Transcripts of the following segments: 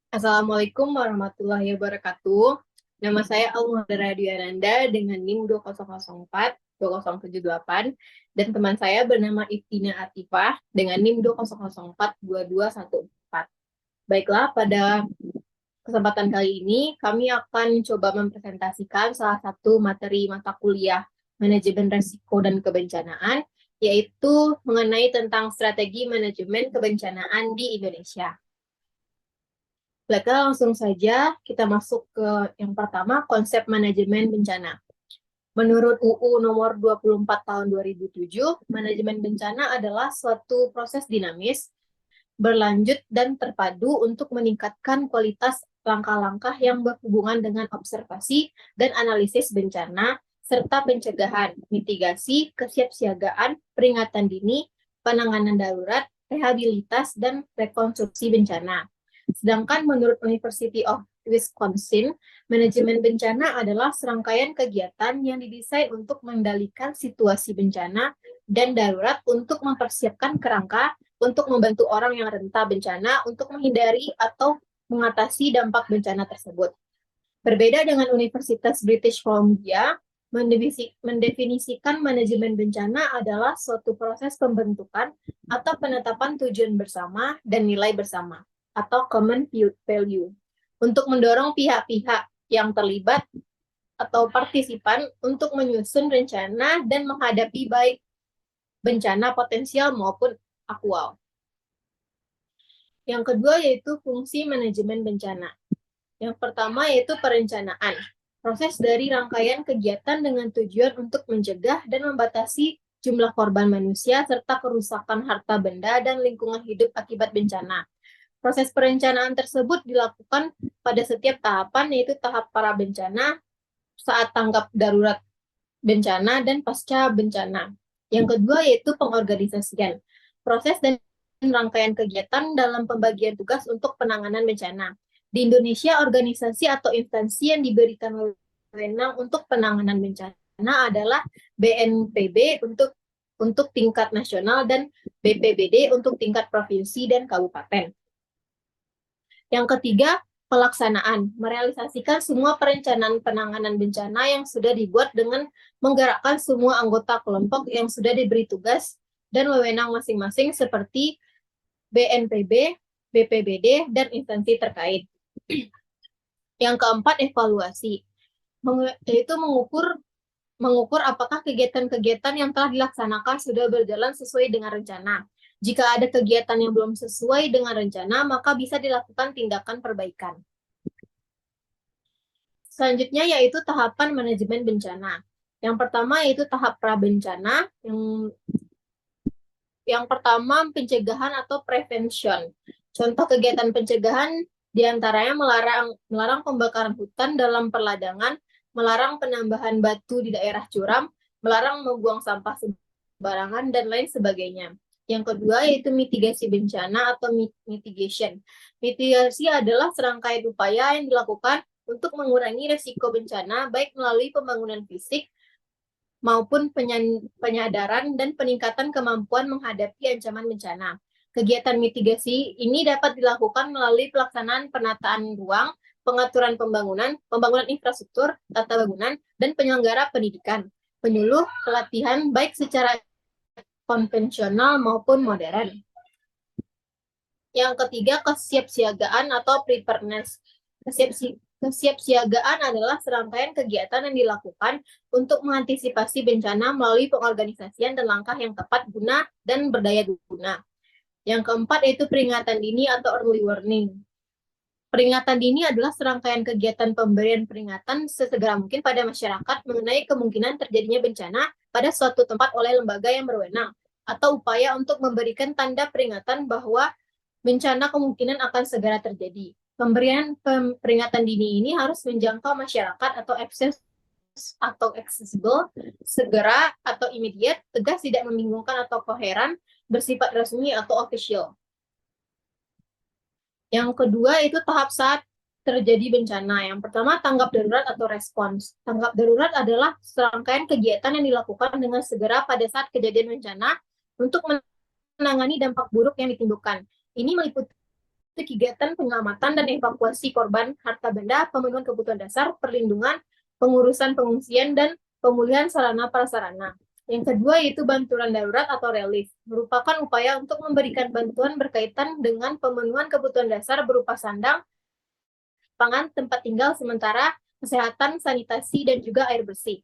Assalamualaikum warahmatullahi wabarakatuh. Nama saya Almuhadara Diananda dengan NIM 2004 2078 dan teman saya bernama Iftina Atifah dengan NIM 2004 2214. Baiklah, pada kesempatan kali ini kami akan coba mempresentasikan salah satu materi mata kuliah manajemen risiko dan kebencanaan, yaitu mengenai tentang strategi manajemen kebencanaan di Indonesia. Baiklah, langsung saja kita masuk ke yang pertama, konsep manajemen bencana. Menurut UU nomor 24 tahun 2007, manajemen bencana adalah suatu proses dinamis, berlanjut, dan terpadu untuk meningkatkan kualitas langkah-langkah yang berhubungan dengan observasi dan analisis bencana, serta pencegahan, mitigasi, kesiapsiagaan, peringatan dini, penanganan darurat, rehabilitas, dan rekonstruksi bencana. Sedangkan menurut University of Wisconsin, manajemen bencana adalah serangkaian kegiatan yang didesain untuk mengendalikan situasi bencana dan darurat untuk mempersiapkan kerangka untuk membantu orang yang rentan bencana untuk menghindari atau mengatasi dampak bencana tersebut. Berbeda dengan Universitas British Columbia, mendefinisikan manajemen bencana adalah suatu proses pembentukan atau penetapan tujuan bersama dan nilai bersama atau common value untuk mendorong pihak-pihak yang terlibat atau partisipan untuk menyusun rencana dan menghadapi baik bencana potensial maupun aktual. Yang kedua yaitu fungsi manajemen bencana. Yang pertama yaitu perencanaan. Proses dari rangkaian kegiatan dengan tujuan untuk mencegah dan membatasi jumlah korban manusia serta kerusakan harta benda dan lingkungan hidup akibat bencana. Proses perencanaan tersebut dilakukan pada setiap tahapan, yaitu tahap pra bencana, saat tanggap darurat bencana, dan pasca bencana. Yang kedua yaitu pengorganisasian. Proses dan rangkaian kegiatan dalam pembagian tugas untuk penanganan bencana. Di Indonesia, organisasi atau instansi yang diberikan wewenang untuk penanganan bencana adalah BNPB untuk tingkat nasional dan BPBD untuk tingkat provinsi dan kabupaten. Yang ketiga, pelaksanaan. Merealisasikan semua perencanaan penanganan bencana yang sudah dibuat dengan menggerakkan semua anggota kelompok yang sudah diberi tugas dan wewenang masing-masing seperti BNPB, BPBD, dan instansi terkait. Yang keempat, evaluasi. Yaitu mengukur apakah kegiatan-kegiatan yang telah dilaksanakan sudah berjalan sesuai dengan rencana. Jika ada kegiatan yang belum sesuai dengan rencana, maka bisa dilakukan tindakan perbaikan. Selanjutnya yaitu tahapan manajemen bencana. Yang pertama yaitu tahap pra-bencana. Yang pertama pencegahan atau prevention. Contoh kegiatan pencegahan diantaranya melarang pembakaran hutan dalam perladangan, melarang penambahan batu di daerah curam, melarang membuang sampah sembarangan, dan lain sebagainya. Yang kedua yaitu mitigasi bencana atau mitigation. Mitigasi adalah serangkaian upaya yang dilakukan untuk mengurangi risiko bencana baik melalui pembangunan fisik maupun penyadaran dan peningkatan kemampuan menghadapi ancaman bencana. Kegiatan mitigasi ini dapat dilakukan melalui pelaksanaan penataan ruang, pengaturan pembangunan infrastruktur, tata bangunan, dan penyelenggara pendidikan, penyuluh, pelatihan baik secara konvensional maupun modern. Yang ketiga, kesiapsiagaan atau preparedness. Kesiapsiagaan adalah serangkaian kegiatan yang dilakukan untuk mengantisipasi bencana melalui pengorganisasian dan langkah yang tepat guna dan berdaya guna. Yang keempat yaitu peringatan dini atau early warning. Peringatan dini adalah serangkaian kegiatan pemberian peringatan sesegera mungkin pada masyarakat mengenai kemungkinan terjadinya bencana pada suatu tempat oleh lembaga yang berwenang, atau upaya untuk memberikan tanda peringatan bahwa bencana kemungkinan akan segera terjadi. Pemberian peringatan dini ini harus menjangkau masyarakat atau accessible, segera atau immediate, tegas, tidak membingungkan atau koheran, bersifat resmi atau official. Yang kedua itu tahap saat terjadi bencana. Yang pertama, tanggap darurat atau respons. Tanggap darurat adalah serangkaian kegiatan yang dilakukan dengan segera pada saat kejadian bencana untuk menangani dampak buruk yang ditimbulkan. Ini meliputi kegiatan penyelamatan dan evakuasi korban harta benda, pemenuhan kebutuhan dasar, perlindungan, pengurusan pengungsian, dan pemulihan sarana prasarana. Yang kedua yaitu bantuan darurat atau relief, merupakan upaya untuk memberikan bantuan berkaitan dengan pemenuhan kebutuhan dasar berupa sandang, pangan, tempat tinggal sementara, kesehatan, sanitasi, dan juga air bersih.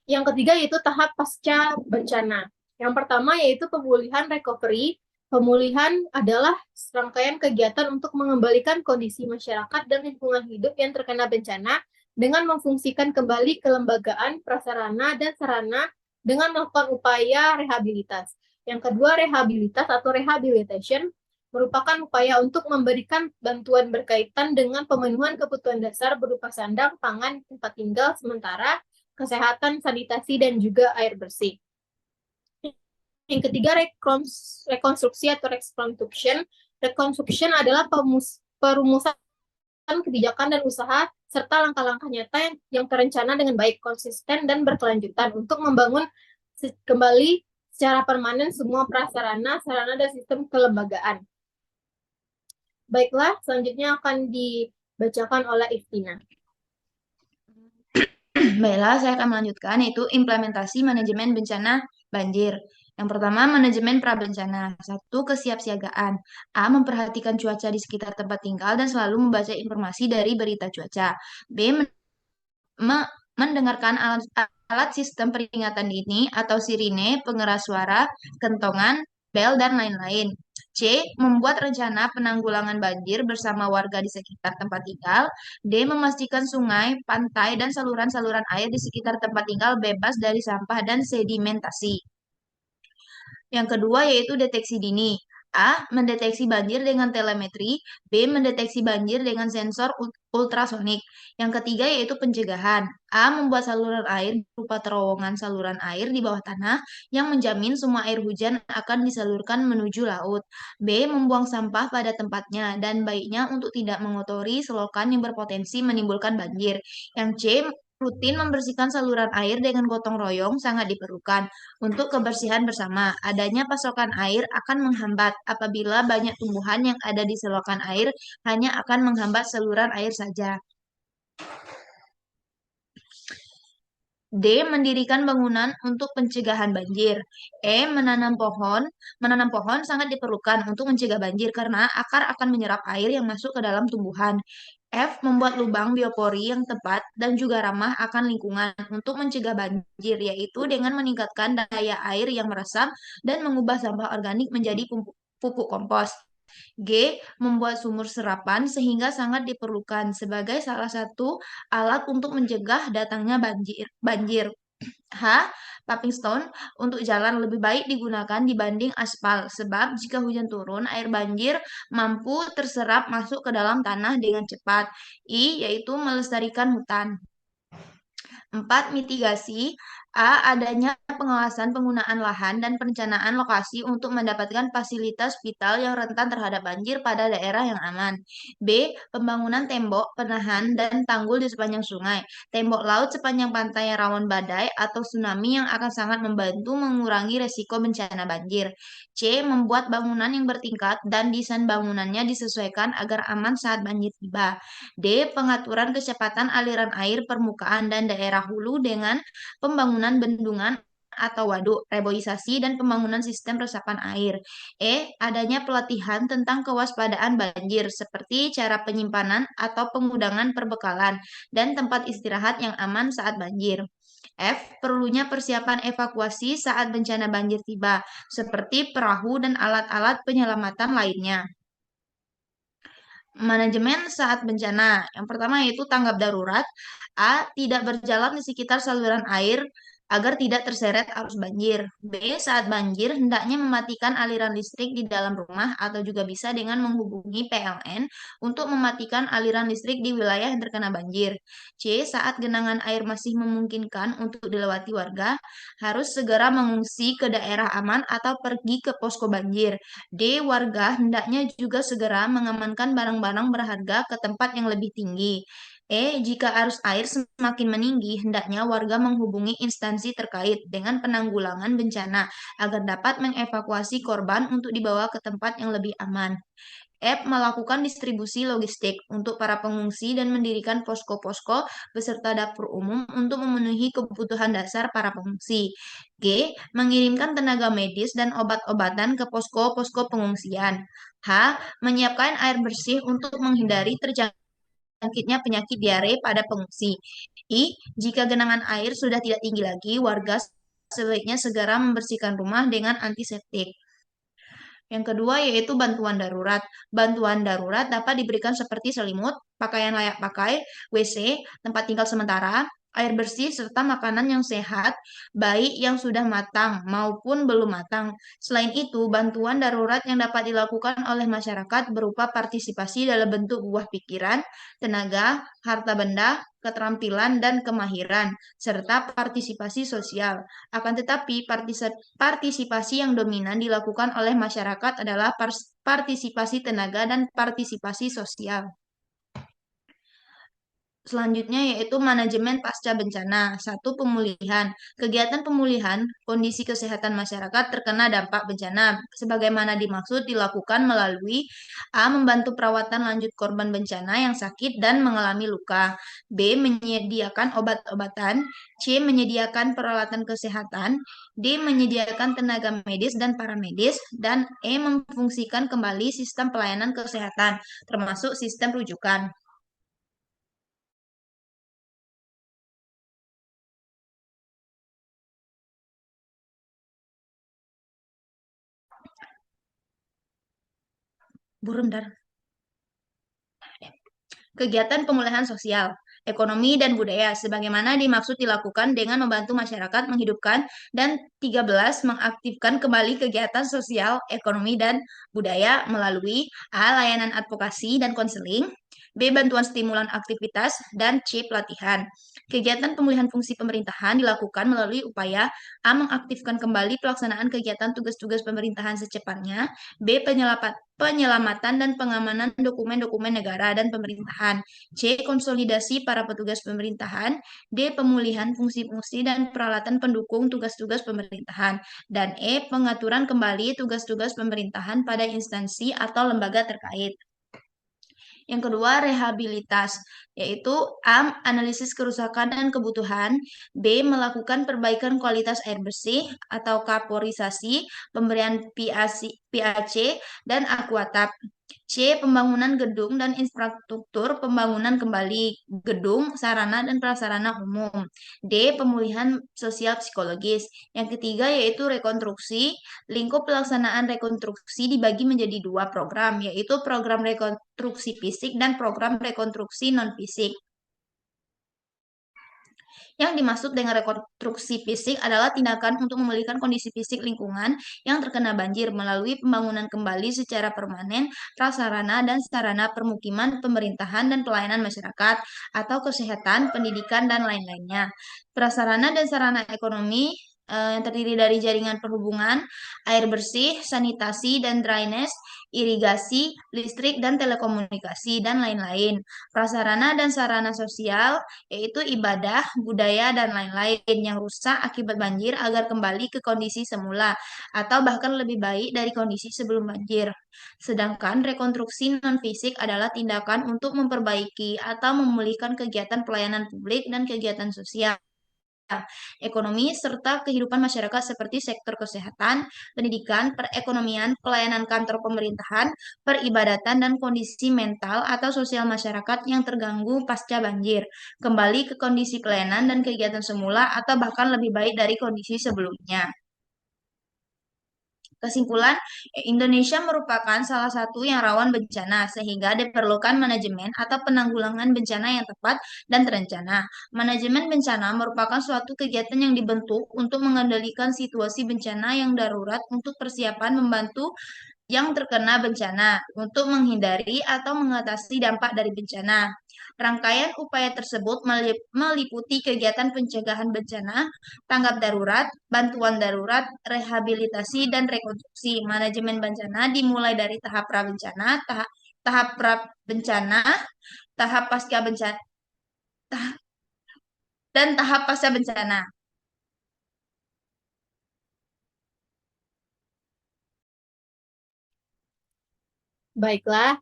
Yang ketiga yaitu tahap pasca bencana. Yang pertama yaitu pemulihan recovery. Pemulihan adalah rangkaian kegiatan untuk mengembalikan kondisi masyarakat dan lingkungan hidup yang terkena bencana dengan memfungsikan kembali kelembagaan, prasarana, dan sarana dengan melakukan upaya rehabilitas. Yang kedua, rehabilitas atau rehabilitation merupakan upaya untuk memberikan bantuan berkaitan dengan pemenuhan kebutuhan dasar berupa sandang, pangan, tempat tinggal sementara, kesehatan, sanitasi, dan juga air bersih. Yang ketiga, rekonstruksi atau reconstruction. Reconstruction adalah perumusan kebijakan dan usaha serta langkah-langkah nyata yang terencana dengan baik, konsisten, dan berkelanjutan untuk membangun kembali secara permanen semua prasarana, sarana, dan sistem kelembagaan. Baiklah, selanjutnya akan dibacakan oleh Iftina. Baiklah, saya akan melanjutkan yaitu implementasi manajemen bencana banjir. Yang pertama, manajemen prabencana. 1. Kesiapsiagaan. A. Memperhatikan cuaca di sekitar tempat tinggal dan selalu membaca informasi dari berita cuaca. B. Mendengarkan alat sistem peringatan dini atau sirine, pengeras suara, kentongan, bel, dan lain-lain. C. Membuat rencana penanggulangan banjir bersama warga di sekitar tempat tinggal. D. Memastikan sungai, pantai, dan saluran-saluran air di sekitar tempat tinggal bebas dari sampah dan sedimentasi. Yang kedua yaitu deteksi dini. A. Mendeteksi banjir dengan telemetri. B. Mendeteksi banjir dengan sensor ultrasonik. Yang ketiga yaitu pencegahan. A. Membuat saluran air berupa terowongan saluran air di bawah tanah yang menjamin semua air hujan akan disalurkan menuju laut. B. Membuang sampah pada tempatnya dan baiknya untuk tidak mengotori selokan yang berpotensi menimbulkan banjir. Yang C. Rutin membersihkan saluran air dengan gotong royong sangat diperlukan. Untuk kebersihan bersama, adanya pasokan air akan menghambat apabila banyak tumbuhan yang ada di selokan air hanya akan menghambat saluran air saja. D. Mendirikan bangunan untuk pencegahan banjir. E. Menanam pohon. Menanam pohon sangat diperlukan untuk mencegah banjir karena akar akan menyerap air yang masuk ke dalam tumbuhan. F. Membuat lubang biopori yang tepat dan juga ramah akan lingkungan untuk mencegah banjir, yaitu dengan meningkatkan daya air yang meresap dan mengubah sampah organik menjadi pupuk kompos. G. Membuat sumur serapan sehingga sangat diperlukan sebagai salah satu alat untuk mencegah datangnya banjir. H. Paving stone untuk jalan lebih baik digunakan dibanding aspal, sebab jika hujan turun, air banjir mampu terserap masuk ke dalam tanah dengan cepat. I. Yaitu melestarikan hutan. 4. Mitigasi. A. Adanya pengawasan penggunaan lahan dan perencanaan lokasi untuk mendapatkan fasilitas vital yang rentan terhadap banjir pada daerah yang aman. B. Pembangunan tembok, penahan, dan tanggul di sepanjang sungai. Tembok laut sepanjang pantai yang rawan badai atau tsunami yang akan sangat membantu mengurangi resiko bencana banjir. C. Membuat bangunan yang bertingkat dan desain bangunannya disesuaikan agar aman saat banjir tiba. D. Pengaturan kecepatan aliran air permukaan dan daerah hulu dengan pembangunan bendungan atau waduk, reboisasi, dan pembangunan sistem resapan air. E. Adanya pelatihan tentang kewaspadaan banjir, seperti cara penyimpanan atau pengudangan perbekalan, dan tempat istirahat yang aman saat banjir. F. Perlunya persiapan evakuasi saat bencana banjir tiba, seperti perahu dan alat-alat penyelamatan lainnya. Manajemen saat bencana. Yang pertama yaitu tanggap darurat. A. Tidak berjalan di sekitar saluran air agar tidak terseret arus banjir. B. Saat banjir, hendaknya mematikan aliran listrik di dalam rumah atau juga bisa dengan menghubungi PLN untuk mematikan aliran listrik di wilayah yang terkena banjir. C. Saat genangan air masih memungkinkan untuk dilewati warga, harus segera mengungsi ke daerah aman atau pergi ke posko banjir. D. Warga hendaknya juga segera mengamankan barang-barang berharga ke tempat yang lebih tinggi. E. Jika arus air semakin meninggi, hendaknya warga menghubungi instansi terkait dengan penanggulangan bencana agar dapat mengevakuasi korban untuk dibawa ke tempat yang lebih aman. F. Melakukan distribusi logistik untuk para pengungsi dan mendirikan posko-posko beserta dapur umum untuk memenuhi kebutuhan dasar para pengungsi. G. Mengirimkan tenaga medis dan obat-obatan ke posko-posko pengungsian. H. Menyiapkan air bersih untuk menghindari terjangkitnya penyakit diare pada pengungsi. I. Jika genangan air sudah tidak tinggi lagi, warga sebaiknya segera membersihkan rumah dengan antiseptik. Yang kedua yaitu bantuan darurat. Bantuan darurat dapat diberikan seperti selimut, pakaian layak pakai, WC, tempat tinggal sementara, air bersih, serta makanan yang sehat, baik yang sudah matang maupun belum matang. Selain itu, bantuan darurat yang dapat dilakukan oleh masyarakat berupa partisipasi dalam bentuk buah pikiran, tenaga, harta benda, keterampilan, dan kemahiran, serta partisipasi sosial. Akan tetapi, partisipasi yang dominan dilakukan oleh masyarakat adalah partisipasi tenaga dan partisipasi sosial. Selanjutnya yaitu manajemen pasca bencana. Satu, pemulihan. Kegiatan pemulihan kondisi kesehatan masyarakat terkena dampak bencana sebagaimana dimaksud dilakukan melalui A. Membantu perawatan lanjut korban bencana yang sakit dan mengalami luka. B. Menyediakan obat-obatan. C. Menyediakan peralatan kesehatan. D. Menyediakan tenaga medis dan paramedis. Dan E. Memfungsikan kembali sistem pelayanan kesehatan, termasuk sistem rujukan. Burundar. Kegiatan pemulihan sosial, ekonomi, dan budaya sebagaimana dimaksud dilakukan dengan membantu masyarakat menghidupkan dan 13 mengaktifkan kembali kegiatan sosial, ekonomi, dan budaya melalui A. Layanan advokasi dan konseling, B. Bantuan stimulan aktivitas, dan C. Pelatihan. Kegiatan pemulihan fungsi pemerintahan dilakukan melalui upaya A. Mengaktifkan kembali pelaksanaan kegiatan tugas-tugas pemerintahan secepatnya, B. Penyelamatan dan pengamanan dokumen-dokumen negara dan pemerintahan. C. Konsolidasi para petugas pemerintahan. D. Pemulihan fungsi-fungsi dan peralatan pendukung tugas-tugas pemerintahan. Dan E. Pengaturan kembali tugas-tugas pemerintahan pada instansi atau lembaga terkait. Yang kedua, rehabilitas, yaitu A. Analisis kerusakan dan kebutuhan, B. Melakukan perbaikan kualitas air bersih atau kaporisasi, pemberian PAC, dan aquatap. C. Pembangunan gedung dan infrastruktur pembangunan kembali gedung, sarana, dan prasarana umum. D. Pemulihan sosial psikologis. Yang ketiga yaitu rekonstruksi. Lingkup pelaksanaan rekonstruksi dibagi menjadi dua program, yaitu program rekonstruksi fisik dan program rekonstruksi non-fisik. Yang dimaksud dengan rekonstruksi fisik adalah tindakan untuk memulihkan kondisi fisik lingkungan yang terkena banjir melalui pembangunan kembali secara permanen prasarana dan sarana permukiman, pemerintahan, dan pelayanan masyarakat, atau kesehatan, pendidikan, dan lain-lainnya. Prasarana dan sarana ekonomi yang terdiri dari jaringan perhubungan, air bersih, sanitasi dan drainase, irigasi, listrik dan telekomunikasi, dan lain-lain. Prasarana dan sarana sosial yaitu ibadah, budaya, dan lain-lain yang rusak akibat banjir agar kembali ke kondisi semula atau bahkan lebih baik dari kondisi sebelum banjir. Sedangkan rekonstruksi non-fisik adalah tindakan untuk memperbaiki atau memulihkan kegiatan pelayanan publik dan kegiatan sosial, ekonomi, serta kehidupan masyarakat seperti sektor kesehatan, pendidikan, perekonomian, pelayanan kantor pemerintahan, peribadatan, dan kondisi mental atau sosial masyarakat yang terganggu pasca banjir, kembali ke kondisi pelayanan dan kegiatan semula atau bahkan lebih baik dari kondisi sebelumnya. Kesimpulan, Indonesia merupakan salah satu yang rawan bencana, sehingga diperlukan manajemen atau penanggulangan bencana yang tepat dan terencana. Manajemen bencana merupakan suatu kegiatan yang dibentuk untuk mengendalikan situasi bencana yang darurat untuk persiapan membantu yang terkena bencana untuk menghindari atau mengatasi dampak dari bencana. Rangkaian upaya tersebut meliputi kegiatan pencegahan bencana, tanggap darurat, bantuan darurat, rehabilitasi, dan rekonstruksi. Manajemen bencana dimulai dari tahap prabencana, tahap pra-bencana, tahap pasca bencana, dan tahap pasca bencana. Baiklah,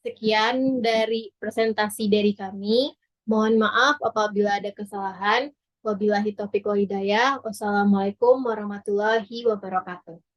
sekian dari presentasi dari kami. Mohon maaf apabila ada kesalahan. Wabillahi taufiq wal hidayah. Wassalamualaikum warahmatullahi wabarakatuh.